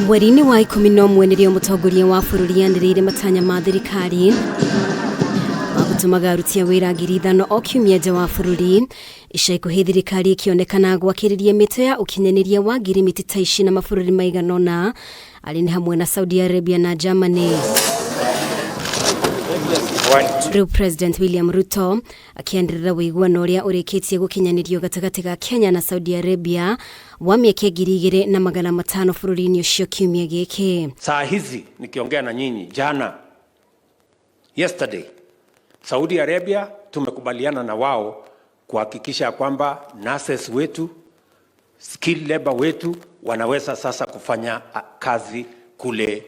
Mweri-inĩ wa 11 nĩrĩo mũtongoria wa bũrũri yanĩrĩire matanya ma thirikari magũtũmaga aruti a wĩra 5,000 o kiumia nja wa bũrũri. Ica ikuhĩ thirikari ikĩonekana gwakĩrĩria mĩto ya ũkinyanĩria wa ngirimiti ta ici na mabũrũri maigana ũna arĩ nĩ hamwe na Saudi Arabia na Germany. Rĩu President William RUTO akĩanĩrĩra wĩiguano ũrĩa ũrĩkĩtie gũkinyanĩrio gatagatĩ ga Kenya na Saudi Arabia wa mĩaka 2,500 bũrũri-inĩ ũcio kiumia gĩkĩ. Saa hizi nikiongea na nyinyi jana, yesterday, Saudi Arabia tumekubaliana na wao kuhakikisha kwamba nurses wetu, skilled labor wetu wanaweza sasa kufanya kazi kule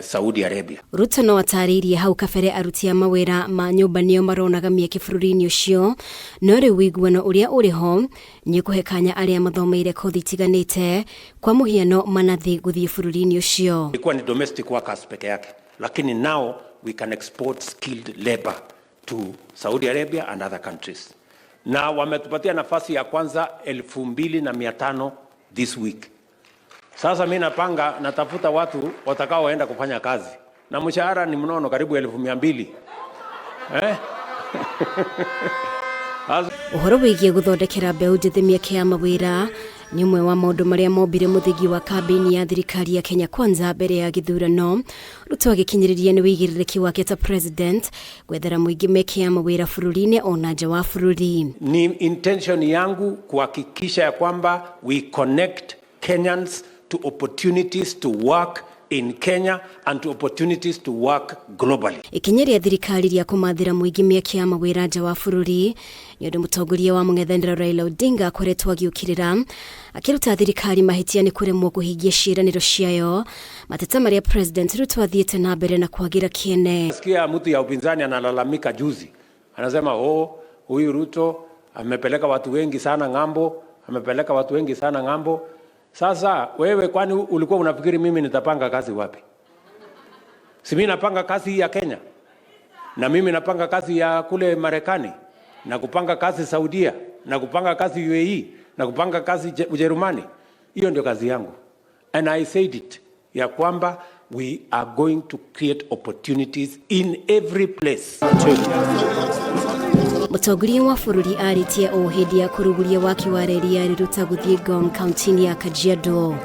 Saudi Arabia. RUTO no atarĩirie hau kabere aruti a mawĩra ma nyũmba nĩo maronaga mĩeke bũrũri-inĩ ũcio, no rĩu wĩiguano ũrĩa ũrĩ ho nĩ ũkũhe kanya arĩa mathomeire kothi itiganĩte kwa mũhiano MANATHI gũthiĩ bũrũri-inĩ ũcio. Ilikuwa ni domestic workers peke yake, lakini now we can export skilled labor to Saudi Arabia and other countries. Na wametupatia nafasi ya kwanza 2,500 this week. Sasa mimi natafuta watu watakaoenda kufanya kazi na mshahara ni mnono karibu 200,000. Ũhoro wĩgiĩ gũthondekera mbeũ njĩthĩ mĩeke ya mawĩra nĩ ũmwe wa maũndũ marĩa mombire mũthingi wa kambĩini ya thirikari ya Kenya Kwanza mbere ya gĩthurano. RUTO agĩkinyĩrĩria nĩ wĩigĩrĩrĩki wake ta president gwethera mũingĩ mĩeke ya mawĩra bũrũri-inĩ ona nja wa bũrũri. Ni intention yangu kuhakikisha kwamba we connect Kenyans to opportunities to work in Kenya and to opportunities to work globally. Ikinya rĩa thirikari rĩa kũmathĩra mũingĩ mĩeke ya mawĩra nja wa bũrũri nĩ ũndũ mũtongoria wa mũng'ethanĩro Raila Odinga akoretwo agĩũkĩrĩra akĩruta thirikari mahĩtia nĩ kũremwo kũhingia ciĩranĩro ciayo, mateta marĩa President RUTO athiĩte na mbere na kwagĩra kĩene. Nasikia mtu ya upinzani analalamika juzi, anasema huyu RUTO amepeleka watu wengi sana ng'ambo, Sasa wewe kwani ulikuwa unafikiri mimi nitapanga kazi wapi? Si mimi napanga kazi ya Kenya, na mimi napanga kazi ya kule Marekani, na kupanga kazi Saudia, na kupanga kazi UAE, na kupanga kazi Ujerumani. Hiyo ndio kazi yangu. And I said it, ya kwamba we are going to create opportunities in every place. Mũtongoria wa bũrũri arĩtie o hĩndĩ ya kũrugũria waki wa reri ya RUTO gũthiĩ Ngong kaunti-inĩ ya Kajiado.